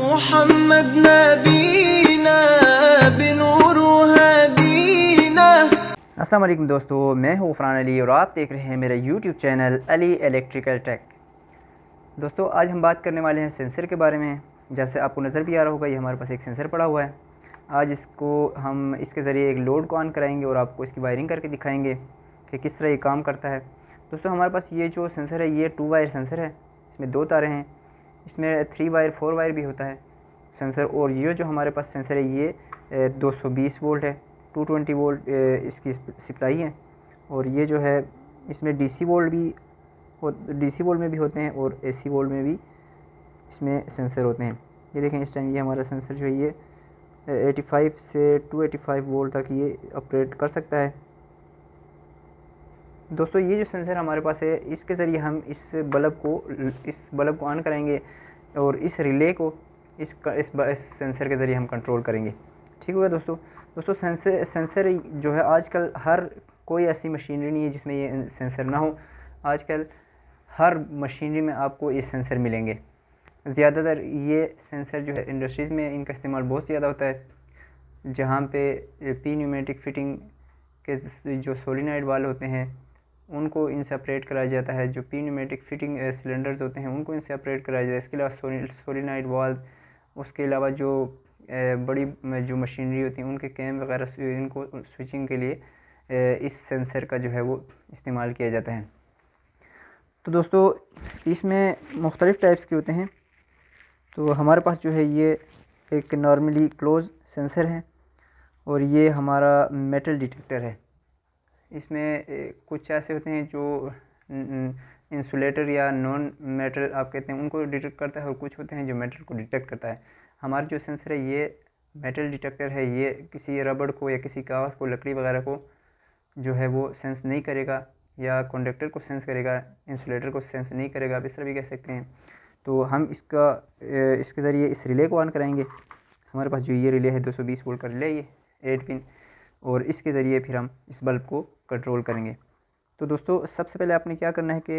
मोहम्मद नबीना बिनूर हदीना। अस्सलाम वालेकुम दोस्तों, मैं हूँ फरहान अली और आप देख रहे हैं मेरा YouTube channel Ali electrical tech. दोस्तों आज हम बात करने वाले हैं सेंसर के बारे में। जैसे आपको नज़र भी आ रहा होगा, ये हमारे पास एक सेंसर पड़ा हुआ है। आज इसको हम इसके ज़रिए एक लोड को ऑन कराएंगे और आपको इसकी वायरिंग करके दिखाएंगे कि किस तरह ये काम करता है। दोस्तों हमारे पास ये जो सेंसर है ये 2 वायर सेंसर है। इसमें 2 तारें हैं, इसमें 3 वायर 4 वायर भी होता है सेंसर। और ये जो हमारे पास सेंसर है ये 220 वोल्ट है, 220 वोल्ट इसकी सप्लाई है। और ये जो है इसमें डीसी वोल्ट में भी होते हैं और एसी वोल्ट में भी इसमें सेंसर होते हैं। ये देखें इस टाइम ये हमारा सेंसर जो है ये 85 से 285 वोल्ट तक ये ऑपरेट कर सकता है। दोस्तों ये जो सेंसर हमारे पास है इसके ज़रिए हम इस बल्ब को ऑन करेंगे और इस रिले को इस सेंसर के ज़रिए हम कंट्रोल करेंगे। ठीक होगा दोस्तों सेंसर जो है आजकल हर कोई ऐसी मशीनरी नहीं है जिसमें ये सेंसर ना हो। आजकल हर मशीनरी में आपको ये सेंसर मिलेंगे। ज़्यादातर ये सेंसर जो है इंडस्ट्रीज़ में इनका इस्तेमाल बहुत ज़्यादा होता है, जहाँ पे पी न्यूमेटिक फिटिंग के जो सोलिनॉइड वाल होते हैं उनको इनसे ऑपरेट कराया जाता है। जो पी न्यूमेटिक फिटिंग सिलेंडर्स होते हैं उनको इनसे ऑपरेट कराया जाता है। इसके अलावा सोलिनॉइड वाल्व, उसके अलावा जो बड़ी जो मशीनरी होती हैं उनके कैम वगैरह इनको स्विचिंग के लिए इस सेंसर का जो है वो इस्तेमाल किया जाता है। तो दोस्तों इसमें मुख्तलिफ़ टाइप्स के होते हैं। तो हमारे पास जो है ये एक नॉर्मली क्लोज सेंसर है और ये हमारा मेटल डिटेक्टर है। इसमें कुछ ऐसे होते हैं जो इंसुलेटर या नॉन मेटल आप कहते हैं उनको डिटेक्ट करता है और कुछ होते हैं जो मेटल को डिटेक्ट करता है। हमारा जो सेंसर है ये मेटल डिटेक्टर है। ये किसी रबड़ को या किसी कागज़ को, लकड़ी वगैरह को जो है वो सेंस नहीं करेगा, या कंडक्टर को सेंस करेगा, इंसुलेटर को सेंस नहीं करेगा, आप इस तरह भी कह सकते हैं। तो हम इसके ज़रिए इस रिले को ऑन कराएंगे। हमारे पास जो ये रिले है 220 वोल्ट का रिले, ये 8 पिन, और इसके ज़रिए फिर हम इस बल्ब को कंट्रोल करेंगे। तो दोस्तों सबसे पहले आपने क्या करना है कि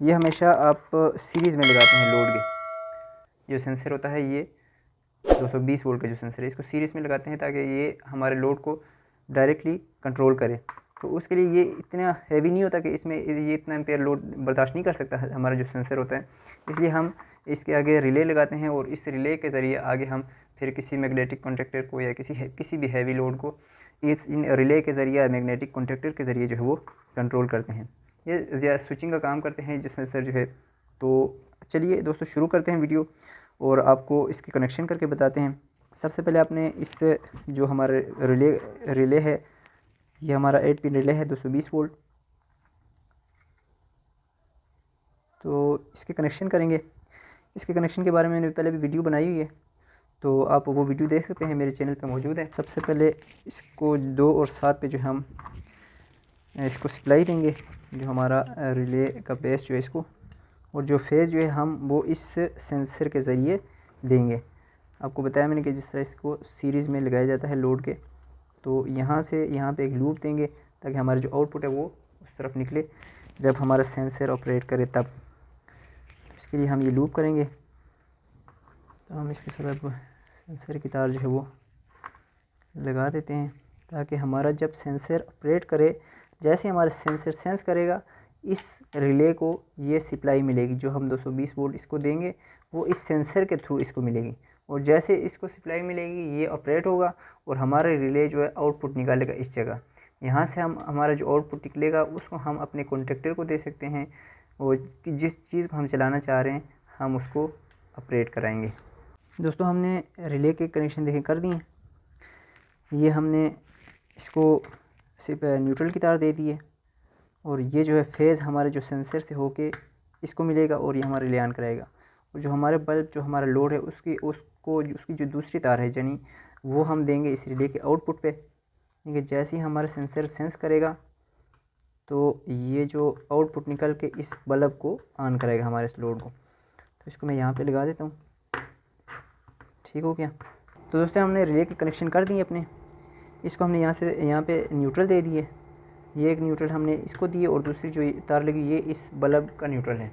ये हमेशा आप सीरीज़ में लगाते हैं लोड के। जो सेंसर होता है ये 220 वोल्ट का जो सेंसर है इसको सीरीज़ में लगाते हैं ताकि ये हमारे लोड को डायरेक्टली कंट्रोल करे। तो उसके लिए ये इतना हैवी नहीं होता कि इसमें ये इतना एम्पेयर लोड बर्दाश्त नहीं कर सकता है हमारा जो सेंसर होता है। इसलिए हम इसके आगे रिले लगाते हैं और इस रिले के ज़रिए आगे हम फिर किसी मैग्नेटिक कॉन्टैक्टर को या किसी भी हैवी लोड को इन रिले के ज़रिए या मैग्नेटिक कॉन्टैक्टर के ज़रिए जो है वो कंट्रोल करते हैं। ये ज़्यादा स्विचिंग का काम करते हैं जो सेंसर जो है। तो चलिए दोस्तों शुरू करते हैं वीडियो और आपको इसकी कनेक्शन करके बताते हैं। सबसे पहले आपने इस जो हमारे रिले है, ये हमारा 8 पिन रिले है 220 वोल्ट। तो इसके कनेक्शन करेंगे। इसके कनेक्शन के बारे में मैंने पहले भी वीडियो बनाई हुई है, तो आप वो वीडियो देख सकते हैं, मेरे चैनल पे मौजूद है। सबसे पहले इसको 2 और 7 पे जो हम इसको सप्लाई देंगे, जो हमारा रिले का बेस जो है इसको, और जो फेज़ जो है हम वो इस सेंसर के ज़रिए देंगे। आपको बताया मैंने कि जिस तरह इसको सीरीज़ में लगाया जाता है लोड के, तो यहाँ से यहाँ पे एक लूप देंगे ताकि हमारा जो आउटपुट है वो उस तरफ निकले जब हमारा सेंसर ऑपरेट करे तब। तो इसके लिए हम ये लूप करेंगे। तो हम इसके साथ अब सेंसर की तार जो है वो लगा देते हैं ताकि हमारा जब सेंसर ऑपरेट करे, जैसे हमारा सेंसर सेंस करेगा इस रिले को ये सप्लाई मिलेगी। जो हम 220 वोल्ट इसको देंगे वो इस सेंसर के थ्रू इसको मिलेगी, और जैसे इसको सप्लाई मिलेगी ये ऑपरेट होगा और हमारा रिले जो है आउटपुट निकालेगा इस जगह। यहाँ से हम हमारा जो आउटपुट निकलेगा उसको हम अपने कॉन्टैक्टर को दे सकते हैं, और जिस चीज़ को हम चलाना चाह रहे हैं हम उसको ऑपरेट कराएंगे। दोस्तों हमने रिले के कनेक्शन देखें कर दिए। ये हमने इसको सिर्फ न्यूट्रल की तार दे दी है, और ये जो है फेज़ हमारे जो सेंसर से होके इसको मिलेगा और ये हमारा रिले ऑन कराएगा। और जो हमारे बल्ब जो हमारा लोड है उसकी जो दूसरी तार है यानी वो हम देंगे इस रिले के आउटपुट पे। क्योंकि जैसे ही हमारा सेंसर सेंस करेगा तो ये जो आउटपुट निकल के इस बल्ब को ऑन करेगा हमारे इस लोड को। तो इसको मैं यहाँ पे लगा देता हूँ। ठीक हो गया। तो दोस्तों हमने रिले के कनेक्शन कर दिए अपने। इसको हमने यहाँ पे न्यूट्रल दे दिए। ये एक न्यूट्रल हमने इसको दिए और दूसरी जो तार लगी ये इस बल्ब का न्यूट्रल है।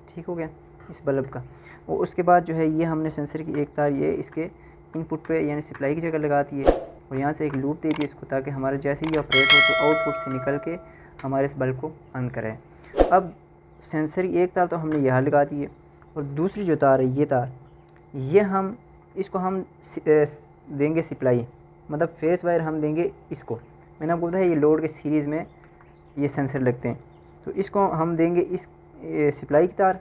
ठीक हो गया। इस बल्ब का। और उसके बाद जो है ये हमने सेंसर की एक तार ये इसके इनपुट पे यानी सप्लाई की जगह लगाती है और यहाँ से एक लूप देती है इसको, ताकि हमारा जैसे ही ऑपरेट हो तो आउटपुट से निकल के हमारे इस बल्ब को ऑन करें। अब सेंसर की एक तार तो हमने यहाँ लगा दी है और दूसरी जो तार है ये तार, ये हम इसको हम देंगे सप्लाई, मतलब फेस वायर हम देंगे इसको। मैंने आपको बताया ये लोड के सीरीज़ में ये सेंसर लगते हैं, तो इसको हम देंगे इस सप्लाई की तार।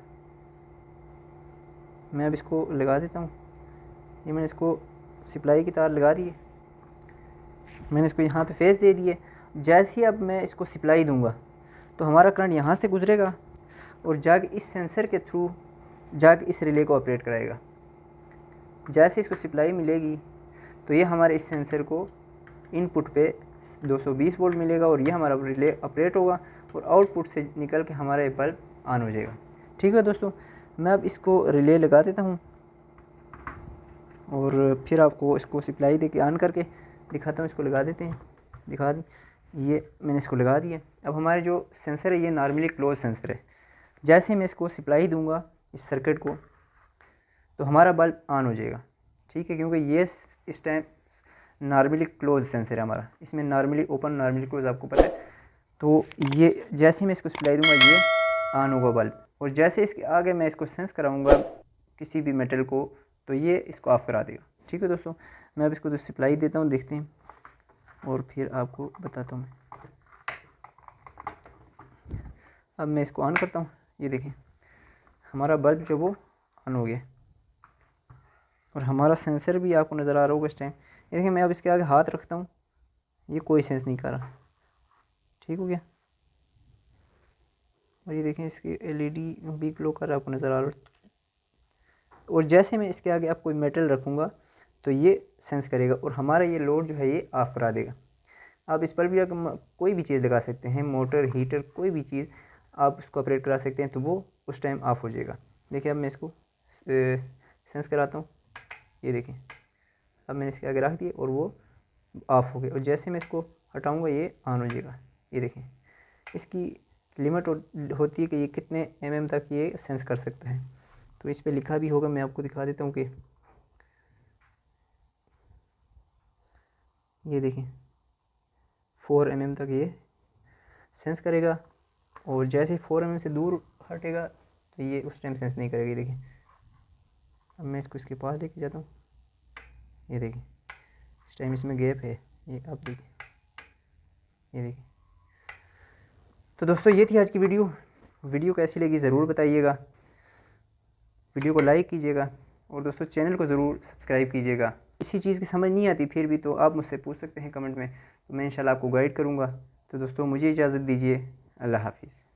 मैं अब इसको लगा देता हूँ। ये मैंने इसको सप्लाई की तार लगा दी है, मैंने इसको यहाँ पे फेस दे दिए। जैसे ही अब मैं इसको सप्लाई दूंगा तो हमारा करंट यहाँ से गुजरेगा और जाके इस सेंसर के थ्रू जाके इस रिले को ऑपरेट कराएगा। जैसे इसको सप्लाई मिलेगी तो ये हमारे इस सेंसर को इनपुट पे 220 वोल्ट मिलेगा और ये हमारा रिले ऑपरेट होगा और आउटपुट से निकल के हमारा ये बल्ब ऑन हो जाएगा। ठीक है दोस्तों, मैं अब इसको रिले लगा देता हूँ और फिर आपको इसको सप्लाई दे के ऑन करके दिखाता हूँ। इसको लगा देते हैं, दिखा दी, ये मैंने इसको लगा दिया। अब हमारे जो सेंसर है ये नॉर्मली क्लोज सेंसर है। जैसे मैं इसको सप्लाई दूंगा इस सर्किट को तो हमारा बल्ब ऑन हो जाएगा। ठीक है, क्योंकि ये इस टाइम नॉर्मली क्लोज सेंसर है हमारा, इसमें नॉर्मली ओपन नॉर्मली क्लोज आपको पता है। तो ये जैसे ही मैं इसको सप्लाई दूंगा ये ऑन होगा बल्ब, और जैसे इसके आगे मैं इसको सेंस कराऊंगा किसी भी मेटल को तो ये इसको ऑफ़ करा देगा। ठीक है दोस्तों, मैं अब इसको तो सप्लाई देता हूँ, देखते हैं और फिर आपको बताता हूँ। अब मैं इसको ऑन करता हूँ, ये देखें हमारा बल्ब जो वो ऑन हो गया और हमारा सेंसर भी आपको नज़र आ रहा होगा इस टाइम। ये देखें मैं अब इसके आगे हाथ रखता हूँ, ये कोई सेंस नहीं कर रहा। ठीक हो गया, और ये देखें इसकी एलईडी भी ग्लो कर रहा है, आपको नज़र आ रहा है। और जैसे मैं इसके आगे अब कोई मेटल रखूँगा तो ये सेंस करेगा और हमारा ये लोड जो है ये ऑफ़ करा देगा। आप इस पर भी अगर कोई भी चीज़ लगा सकते हैं, मोटर, हीटर, कोई भी चीज़ आप उसको ऑपरेट करा सकते हैं तो वो उस टाइम ऑफ़ हो जाएगा। देखिए अब मैं इसको सेंस कराता हूँ, ये देखें अब मैंने इसके आगे रख दिया और वो ऑफ़ हो गया, और जैसे मैं इसको हटाऊँगा ये ऑन हो जाएगा। ये देखें इसकी लिमिट होती है कि ये कितने mm तक ये सेंस कर सकता है, तो इस पे लिखा भी होगा, मैं आपको दिखा देता हूँ कि ये देखें 4 mm तक ये सेंस करेगा, और जैसे 4 mm से दूर हटेगा तो ये उस टाइम सेंस नहीं करेगा। ये देखें अब मैं इसको इसके पास लेके जाता हूँ, ये देखें इस टाइम इसमें गैप है, ये अब देखें, ये देखें। तो दोस्तों ये थी आज की वीडियो कैसी लगी ज़रूर बताइएगा, वीडियो को लाइक कीजिएगा और दोस्तों चैनल को ज़रूर सब्सक्राइब कीजिएगा। इसी चीज़ की समझ नहीं आती फिर भी तो आप मुझसे पूछ सकते हैं कमेंट में, तो मैं इंशाल्लाह आपको गाइड करूँगा। तो दोस्तों मुझे इजाज़त दीजिए, अल्लाह हाफिज़।